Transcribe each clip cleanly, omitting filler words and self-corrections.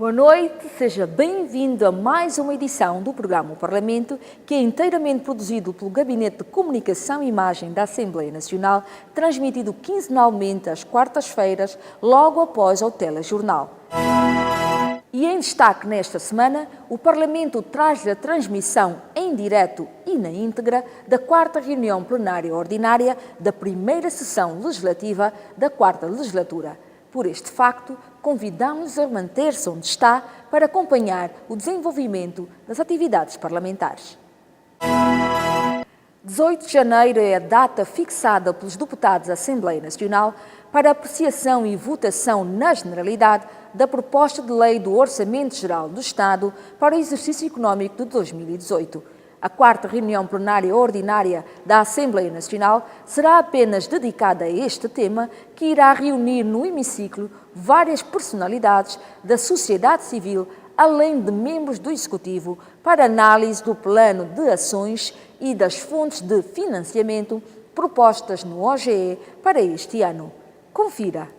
Boa noite, seja bem-vindo a mais uma edição do programa O Parlamento, que é inteiramente produzido pelo Gabinete de Comunicação e Imagem da Assembleia Nacional, transmitido quinzenalmente às quartas-feiras, logo após o telejornal. E em destaque nesta semana, o Parlamento traz a transmissão em direto e na íntegra da quarta reunião plenária ordinária da primeira sessão legislativa da quarta legislatura. Por este facto, convidamos-os a manter-se onde está para acompanhar o desenvolvimento das atividades parlamentares. 18 de janeiro é a data fixada pelos deputados da Assembleia Nacional para apreciação e votação na generalidade da proposta de lei do Orçamento Geral do Estado para o exercício económico de 2018. A quarta reunião plenária ordinária da Assembleia Nacional será apenas dedicada a este tema, que irá reunir no hemiciclo várias personalidades da sociedade civil, além de membros do Executivo, para análise do plano de ações e das fontes de financiamento propostas no OGE para este ano. Confira.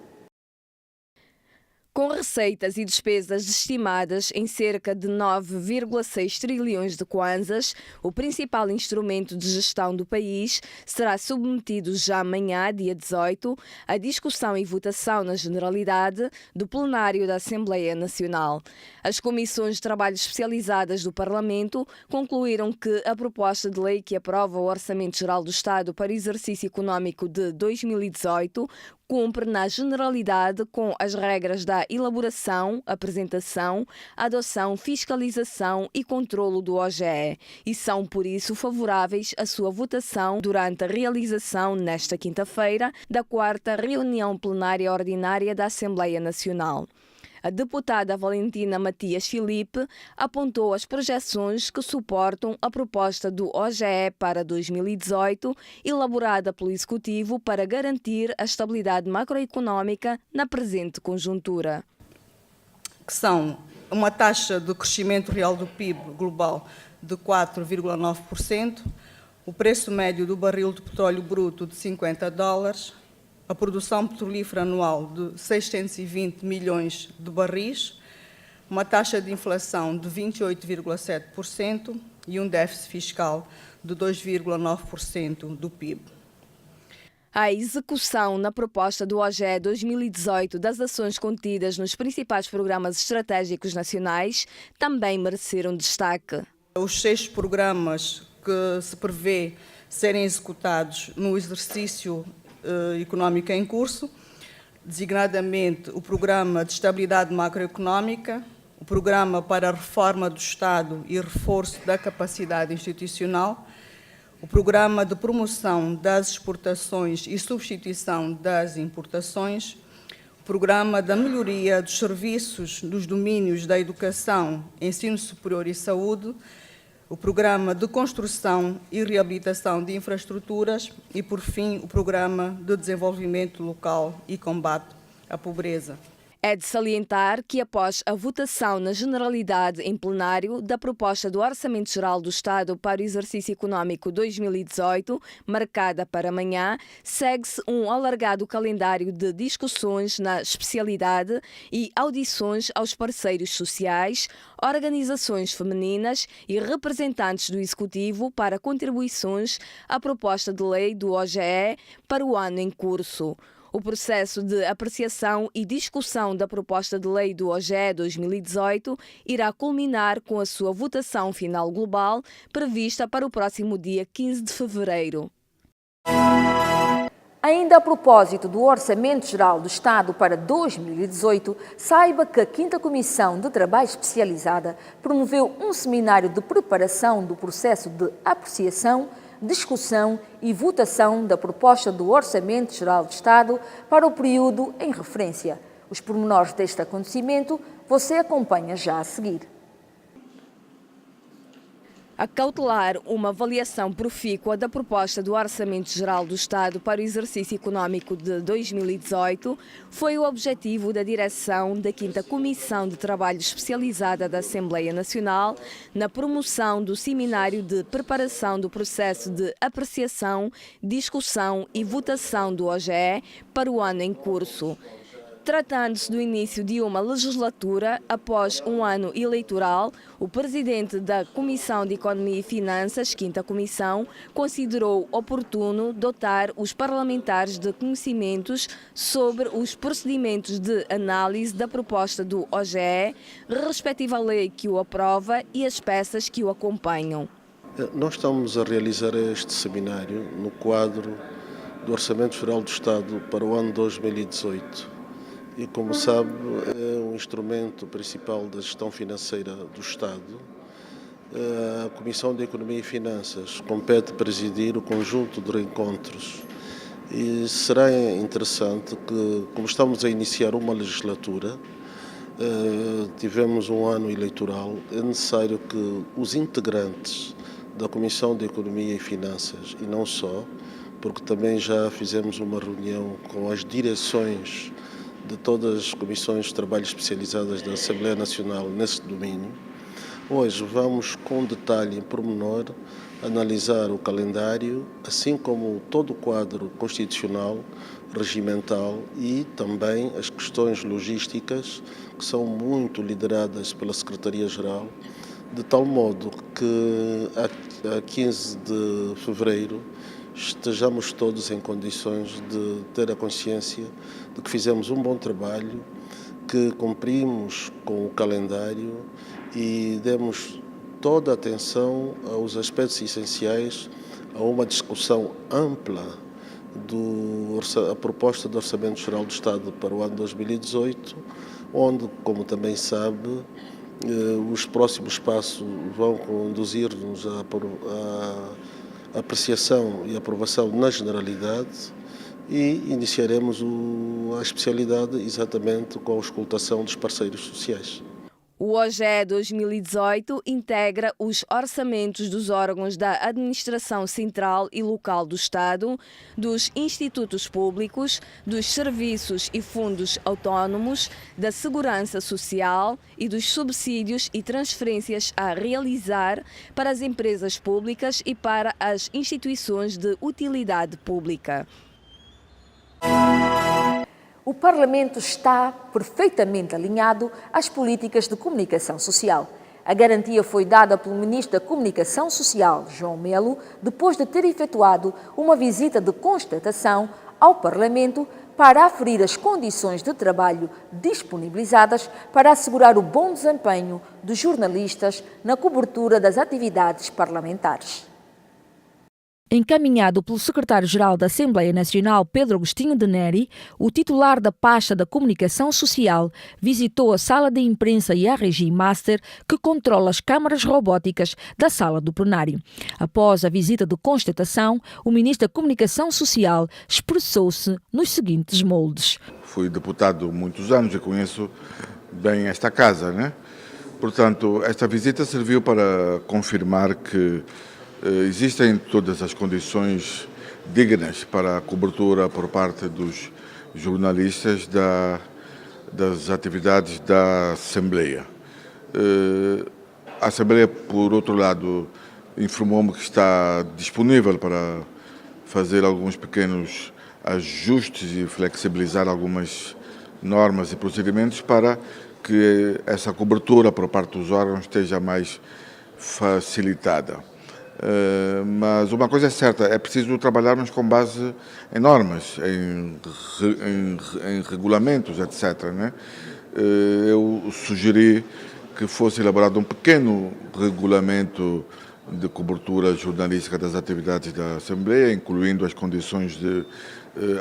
Com receitas e despesas estimadas em cerca de 9,6 trilhões de kwanzas, o principal instrumento de gestão do país será submetido já amanhã, dia 18, à discussão e votação na generalidade do plenário da Assembleia Nacional. As comissões de trabalho especializadas do Parlamento concluíram que a proposta de lei que aprova o Orçamento Geral do Estado para o exercício económico de 2018 cumpre na generalidade com as regras da elaboração, apresentação, adoção, fiscalização e controlo do OGE e são, por isso, favoráveis à sua votação durante a realização, nesta quinta-feira, da quarta reunião plenária ordinária da Assembleia Nacional. A deputada Valentina Matias Filipe apontou as projeções que suportam a proposta do OGE para 2018, elaborada pelo Executivo para garantir a estabilidade macroeconómica na presente conjuntura. Que são uma taxa de crescimento real do PIB global de 4,9%, o preço médio do barril de petróleo bruto de $50, a produção petrolífera anual de 620 milhões de barris, uma taxa de inflação de 28,7% e um déficit fiscal de 2,9% do PIB. A execução na proposta do OGE 2018 das ações contidas nos principais programas estratégicos nacionais também mereceram destaque. Os 6 programas que se prevê serem executados no exercício económico em curso, designadamente o Programa de Estabilidade Macroeconómica, o Programa para a Reforma do Estado e Reforço da Capacidade Institucional, o Programa de Promoção das Exportações e Substituição das Importações, o Programa da Melhoria dos Serviços dos Domínios da Educação, Ensino Superior e Saúde, o Programa de Construção e Reabilitação de Infraestruturas e, por fim, o Programa de Desenvolvimento Local e Combate à Pobreza. É de salientar que, após a votação na generalidade em plenário da proposta do Orçamento Geral do Estado para o exercício económico 2018, marcada para amanhã, segue-se um alargado calendário de discussões na especialidade e audições aos parceiros sociais, organizações femininas e representantes do Executivo para contribuições à proposta de lei do OGE para o ano em curso. O processo de apreciação e discussão da proposta de lei do OGE 2018 irá culminar com a sua votação final global, prevista para o próximo dia 15 de fevereiro. Ainda a propósito do Orçamento Geral do Estado para 2018, saiba que a 5ª Comissão de Trabalho Especializada promoveu um seminário de preparação do processo de apreciação, discussão e votação da proposta do Orçamento Geral do Estado para o período em referência. Os pormenores deste acontecimento você acompanha já a seguir. A cautelar uma avaliação profícua da proposta do Orçamento Geral do Estado para o exercício económico de 2018 foi o objetivo da direção da 5ª Comissão de Trabalho Especializada da Assembleia Nacional na promoção do seminário de preparação do processo de apreciação, discussão e votação do OGE para o ano em curso. Tratando-se do início de uma legislatura, após um ano eleitoral, o presidente da Comissão de Economia e Finanças, 5ª Comissão, considerou oportuno dotar os parlamentares de conhecimentos sobre os procedimentos de análise da proposta do OGE, respectiva lei que o aprova e as peças que o acompanham. Nós estamos a realizar este seminário no quadro do Orçamento Geral do Estado para o ano 2018. E, como sabe, é um instrumento principal da gestão financeira do Estado. A Comissão de Economia e Finanças compete presidir o conjunto de encontros. E será interessante que, como estamos a iniciar uma legislatura, tivemos um ano eleitoral, é necessário que os integrantes da Comissão de Economia e Finanças, e não só, porque também já fizemos uma reunião com as direções de todas as comissões de trabalho especializadas da Assembleia Nacional nesse domínio. Hoje vamos com detalhe, em pormenor, analisar o calendário, assim como todo o quadro constitucional, regimental e também as questões logísticas, que são muito lideradas pela Secretaria-Geral, de tal modo que a 15 de fevereiro estejamos todos em condições de ter a consciência de que fizemos um bom trabalho, que cumprimos com o calendário e demos toda a atenção aos aspectos essenciais a uma discussão ampla da proposta do Orçamento Geral do Estado para o ano 2018, onde, como também sabe, os próximos passos vão conduzir-nos à apreciação e aprovação na generalidade e iniciaremos a especialidade exatamente com a auscultação dos parceiros sociais. O OGE 2018 integra os orçamentos dos órgãos da Administração Central e Local do Estado, dos institutos públicos, dos serviços e fundos autónomos, da Segurança Social e dos subsídios e transferências a realizar para as empresas públicas e para as instituições de utilidade pública. O Parlamento está perfeitamente alinhado às políticas de comunicação social. A garantia foi dada pelo Ministro da Comunicação Social, João Melo, depois de ter efetuado uma visita de constatação ao Parlamento para aferir as condições de trabalho disponibilizadas para assegurar o bom desempenho dos jornalistas na cobertura das atividades parlamentares. Encaminhado pelo secretário-geral da Assembleia Nacional, Pedro Agostinho de Neri, o titular da pasta da Comunicação Social visitou a sala de imprensa e a Regi Master, que controla as câmaras robóticas da sala do plenário. Após a visita de constatação, o ministro da Comunicação Social expressou-se nos seguintes moldes. Fui deputado há muitos anos e conheço bem esta casa, né? Portanto, esta visita serviu para confirmar que existem todas as condições dignas para a cobertura por parte dos jornalistas das atividades da Assembleia. A Assembleia, por outro lado, informou-me que está disponível para fazer alguns pequenos ajustes e flexibilizar algumas normas e procedimentos para que essa cobertura por parte dos órgãos esteja mais facilitada. Mas uma coisa é certa, é preciso trabalharmos com base em normas, em regulamentos, etc. Né? Eu sugeri que fosse elaborado um pequeno regulamento de cobertura jornalística das atividades da Assembleia, incluindo as condições de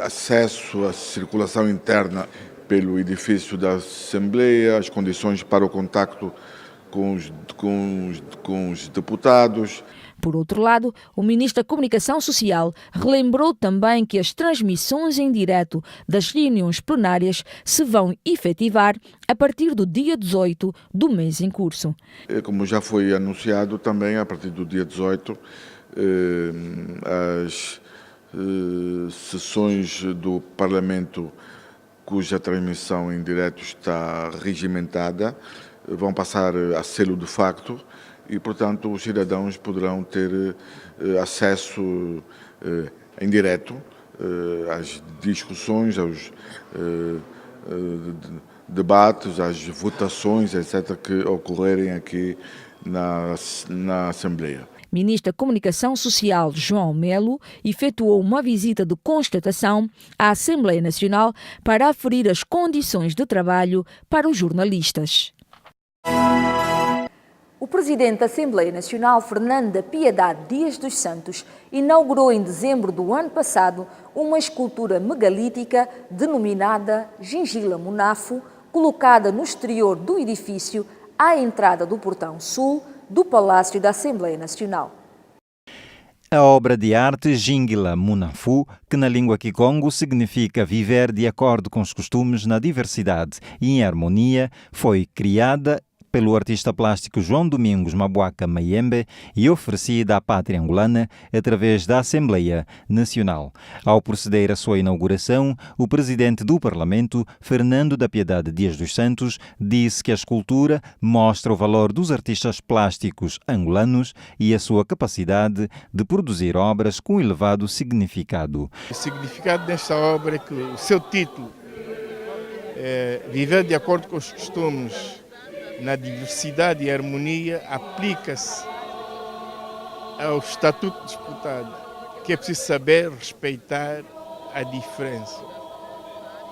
acesso à circulação interna pelo edifício da Assembleia, as condições para o contacto com os deputados. Por outro lado, o ministro da Comunicação Social relembrou também que as transmissões em direto das reuniões plenárias se vão efetivar a partir do dia 18 do mês em curso. Como já foi anunciado também, a partir do dia 18, as sessões do Parlamento cuja transmissão em direto está regimentada vão passar a selo de facto e, portanto, os cidadãos poderão ter acesso em direto às discussões, debates, as votações, etc., que ocorrerem aqui na Assembleia. Ministro da Comunicação Social, João Melo, efetuou uma visita de constatação à Assembleia Nacional para aferir as condições de trabalho para os jornalistas. O presidente da Assembleia Nacional, Fernando da Piedade Dias dos Santos, inaugurou em dezembro do ano passado uma escultura megalítica denominada Gingila Munafo, colocada no exterior do edifício à entrada do portão sul do Palácio da Assembleia Nacional. A obra de arte Gingila Munafu, que na língua Kikongo significa viver de acordo com os costumes na diversidade e em harmonia, foi criada pelo artista plástico João Domingos Mabuaca Mayembe e oferecida à pátria angolana através da Assembleia Nacional. Ao proceder à sua inauguração, o presidente do Parlamento, Fernando da Piedade Dias dos Santos, disse que a escultura mostra o valor dos artistas plásticos angolanos e a sua capacidade de produzir obras com elevado significado. O significado desta obra é que o seu título é viver de acordo com os costumes na diversidade e harmonia, aplica-se ao Estatuto de Deputado, que é preciso saber respeitar a diferença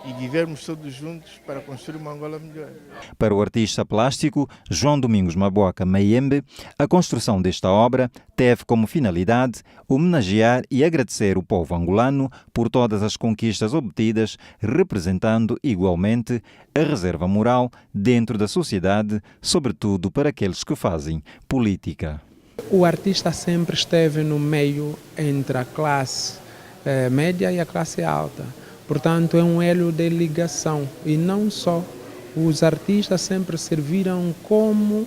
e vivermos todos juntos para construir uma Angola melhor. Para o artista plástico João Domingos Mabuaca Mayembe, a construção desta obra teve como finalidade homenagear e agradecer o povo angolano por todas as conquistas obtidas, representando igualmente a reserva moral dentro da sociedade, sobretudo para aqueles que fazem política. O artista sempre esteve no meio entre a classe média e a classe alta. Portanto, é um elo de ligação. E não só, os artistas sempre serviram como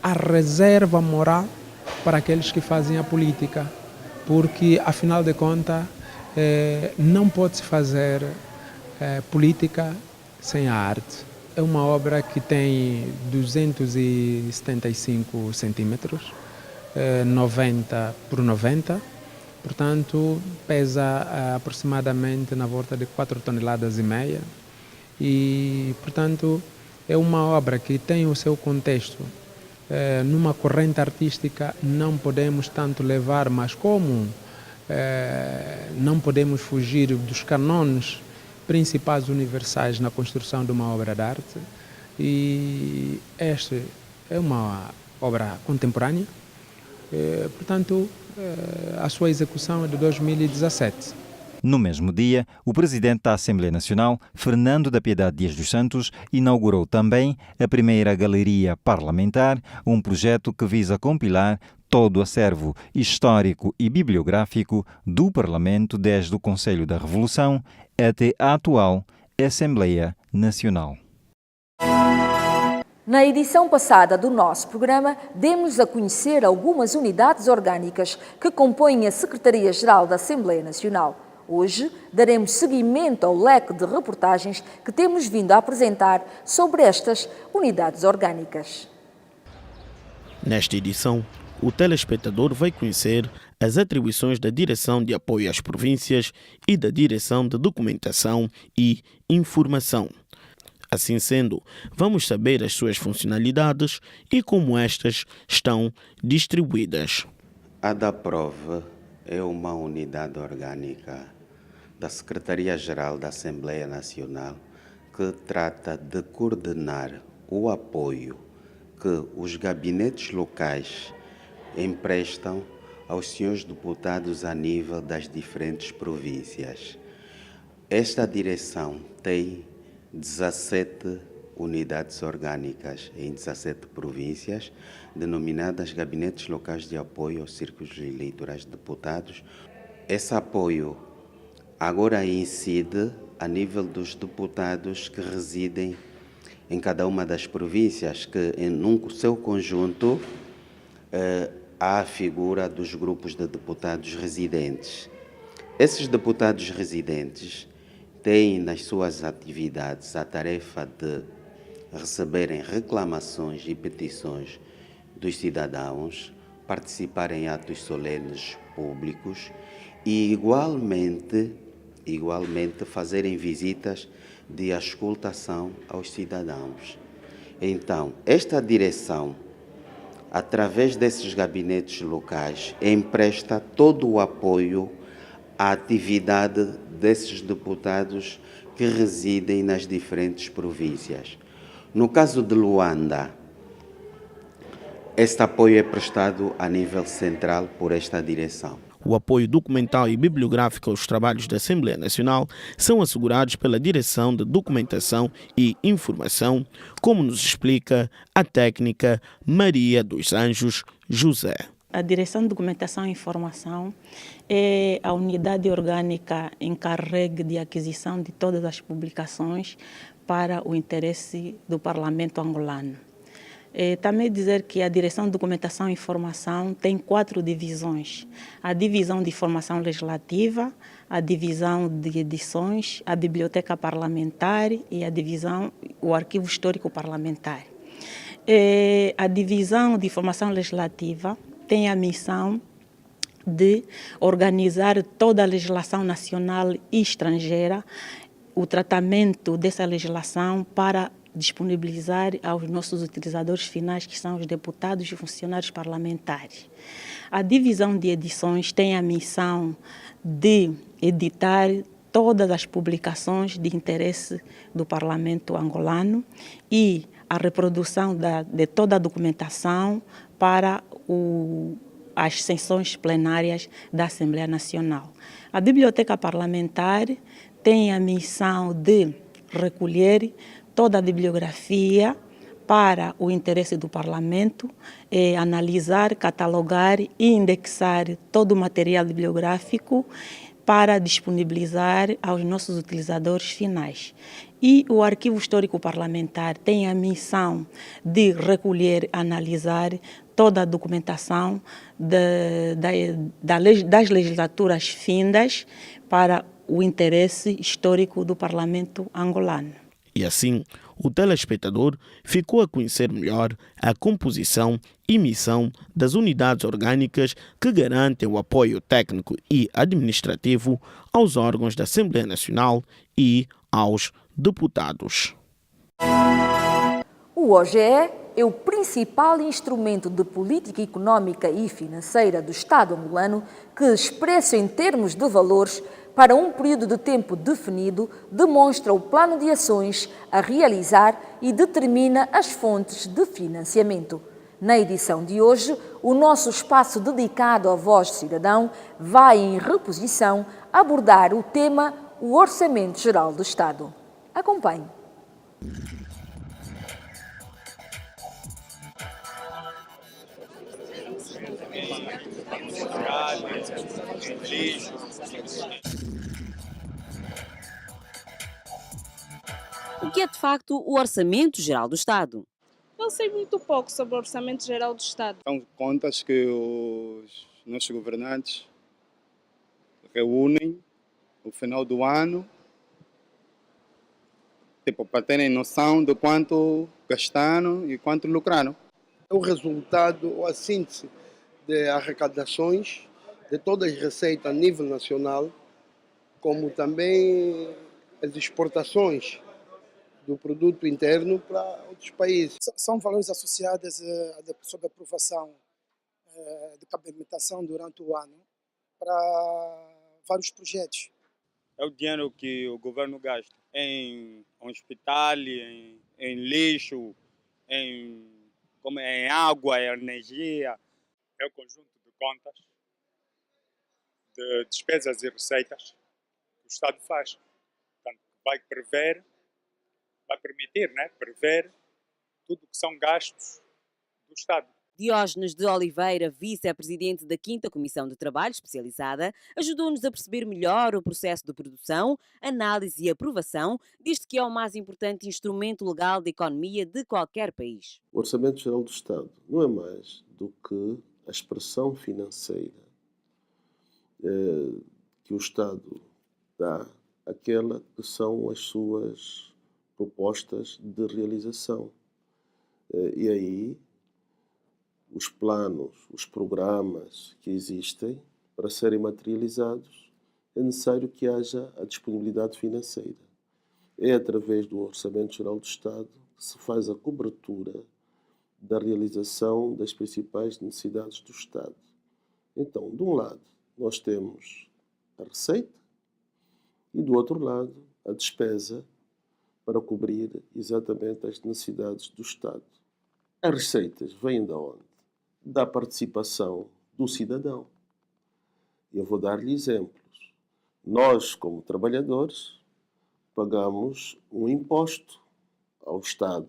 a reserva moral para aqueles que fazem a política. Porque, afinal de contas, não pode-se fazer política sem a arte. É uma obra que tem 275 centímetros, 90 por 90. Portanto, pesa aproximadamente na volta de 4,5 toneladas. E, portanto, é uma obra que tem o seu contexto. Numa corrente artística não podemos tanto levar, mas como não podemos fugir dos cânones principais universais na construção de uma obra de arte. E esta é uma obra contemporânea. Portanto, a sua execução é de 2017. No mesmo dia, o presidente da Assembleia Nacional, Fernando da Piedade Dias dos Santos, inaugurou também a primeira Galeria Parlamentar, um projeto que visa compilar todo o acervo histórico e bibliográfico do Parlamento desde o Conselho da Revolução até a atual Assembleia Nacional. Na edição passada do nosso programa, demos a conhecer algumas unidades orgânicas que compõem a Secretaria-Geral da Assembleia Nacional. Hoje, daremos seguimento ao leque de reportagens que temos vindo a apresentar sobre estas unidades orgânicas. Nesta edição, o telespectador vai conhecer as atribuições da Direção de Apoio às Províncias e da Direção de Documentação e Informação. Assim sendo, vamos saber as suas funcionalidades e como estas estão distribuídas. A DAPROV é uma unidade orgânica da Secretaria-Geral da Assembleia Nacional que trata de coordenar o apoio que os gabinetes locais emprestam aos senhores deputados a nível das diferentes províncias. Esta direção tem 17 unidades orgânicas em 17 províncias, denominadas Gabinetes Locais de Apoio aos Círculos Eleitorais de Deputados. Esse apoio agora incide a nível dos deputados que residem em cada uma das províncias, que no seu conjunto há a figura dos grupos de deputados residentes. Esses deputados residentes têm nas suas atividades a tarefa de receberem reclamações e petições dos cidadãos, participar em atos solenes públicos e, igualmente, igualmente fazerem visitas de auscultação aos cidadãos. Então, esta direção, através desses gabinetes locais, empresta todo o apoio à atividade desses deputados que residem nas diferentes províncias. No caso de Luanda, este apoio é prestado a nível central por esta direção. O apoio documental e bibliográfico aos trabalhos da Assembleia Nacional são assegurados pela Direção de Documentação e Informação, como nos explica a técnica Maria dos Anjos José. A Direção de Documentação e Informação é a unidade orgânica encarregue de aquisição de todas as publicações para o interesse do Parlamento angolano. Também dizer que a Direção de Documentação e Informação tem 4 divisões. A Divisão de Informação Legislativa, a Divisão de Edições, a Biblioteca Parlamentar e a Divisão, o Arquivo Histórico Parlamentar. A Divisão de Informação Legislativa tem a missão de organizar toda a legislação nacional e estrangeira, o tratamento dessa legislação para disponibilizar aos nossos utilizadores finais, que são os deputados e funcionários parlamentares. A divisão de edições tem a missão de editar todas as publicações de interesse do Parlamento angolano e a reprodução de toda a documentação para as sessões plenárias da Assembleia Nacional. A Biblioteca Parlamentar tem a missão de recolher toda a bibliografia para o interesse do Parlamento, analisar, catalogar e indexar todo o material bibliográfico para disponibilizar aos nossos utilizadores finais. E o Arquivo Histórico Parlamentar tem a missão de recolher, analisar toda a documentação das legislaturas findas para o interesse histórico do Parlamento angolano. E assim, o telespectador ficou a conhecer melhor a composição e missão das unidades orgânicas que garantem o apoio técnico e administrativo aos órgãos da Assembleia Nacional e aos deputados. O OGE é o principal instrumento de política económica e financeira do Estado angolano que, expresso em termos de valores, para um período de tempo definido, demonstra o plano de ações a realizar e determina as fontes de financiamento. Na edição de hoje, o nosso espaço dedicado à voz do cidadão vai, em reposição, abordar o tema o Orçamento Geral do Estado. Acompanhe. O que é de facto o Orçamento Geral do Estado? Eu sei muito pouco sobre o Orçamento Geral do Estado. São contas que os nossos governantes reúnem no final do ano, para terem noção de quanto gastaram e quanto lucraram. É o resultado ou a síntese de arrecadações de todas as receitas a nível nacional, como também as exportações do produto interno para outros países. São valores associados sob aprovação de capacitação durante o ano para vários projetos. É o dinheiro que o governo gasta em hospital, em lixo, em água, em energia. É o conjunto de contas, de despesas e receitas que o Estado faz. Portanto, vai permitir prever tudo o que são gastos do Estado. Diógenes de Oliveira, vice-presidente da 5ª Comissão de Trabalho Especializada, ajudou-nos a perceber melhor o processo de produção, análise e aprovação, disto que é o mais importante instrumento legal de economia de qualquer país. O Orçamento Geral do Estado não é mais do que a expressão financeira que o Estado dá àquela que são as suas propostas de realização. E aí, os planos, os programas que existem para serem materializados, é necessário que haja a disponibilidade financeira. É através do Orçamento Geral do Estado que se faz a cobertura da realização das principais necessidades do Estado. Então, de um lado, nós temos a receita e, do outro lado, a despesa para cobrir exatamente as necessidades do Estado. As receitas vêm de onde? Da participação do cidadão. Eu vou dar-lhe exemplos. Nós, como trabalhadores, pagamos um imposto ao Estado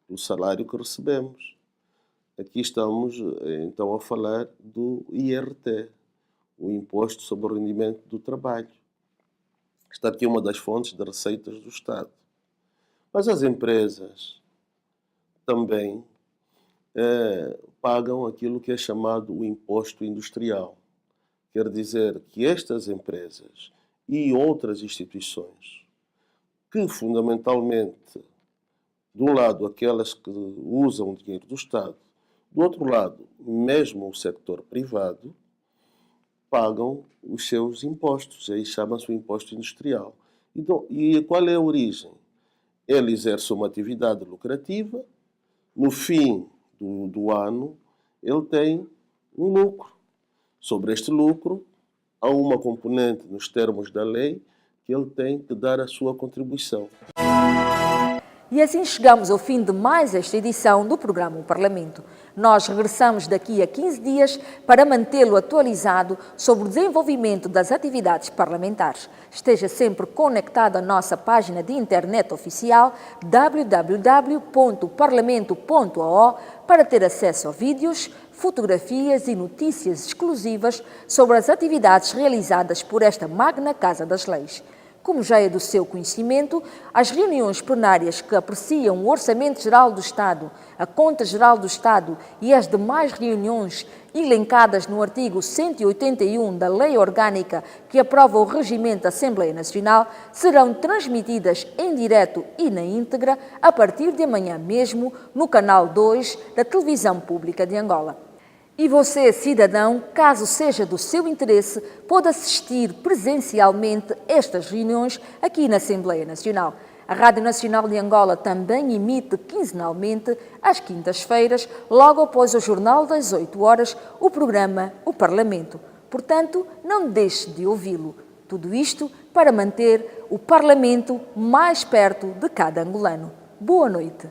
pelo salário que recebemos. Aqui estamos, então, a falar do IRT, o Imposto sobre o Rendimento do Trabalho. Está aqui uma das fontes de receitas do Estado. Mas as empresas também pagam aquilo que é chamado o imposto industrial. Quer dizer que estas empresas e outras instituições, que fundamentalmente, de um lado, aquelas que usam o dinheiro do Estado, do outro lado, mesmo o sector privado, pagam os seus impostos, aí chama-se o imposto industrial. Então, e qual é a origem? Ele exerce uma atividade lucrativa, no fim do ano, ele tem um lucro. Sobre este lucro, há uma componente nos termos da lei que ele tem que dar a sua contribuição. E assim chegamos ao fim de mais esta edição do programa O Parlamento. Nós regressamos daqui a 15 dias para mantê-lo atualizado sobre o desenvolvimento das atividades parlamentares. Esteja sempre conectado à nossa página de internet oficial www.parlamento.ao para ter acesso a vídeos, fotografias e notícias exclusivas sobre as atividades realizadas por esta magna Casa das Leis. Como já é do seu conhecimento, as reuniões plenárias que apreciam o Orçamento Geral do Estado, a Conta Geral do Estado e as demais reuniões elencadas no artigo 181 da Lei Orgânica que aprova o regimento da Assembleia Nacional serão transmitidas em direto e na íntegra a partir de amanhã mesmo no canal 2 da Televisão Pública de Angola. E você, cidadão, caso seja do seu interesse, pode assistir presencialmente estas reuniões aqui na Assembleia Nacional. A Rádio Nacional de Angola também emite quinzenalmente, às quintas-feiras, logo após o Jornal das 8 horas, o programa O Parlamento. Portanto, não deixe de ouvi-lo. Tudo isto para manter o Parlamento mais perto de cada angolano. Boa noite.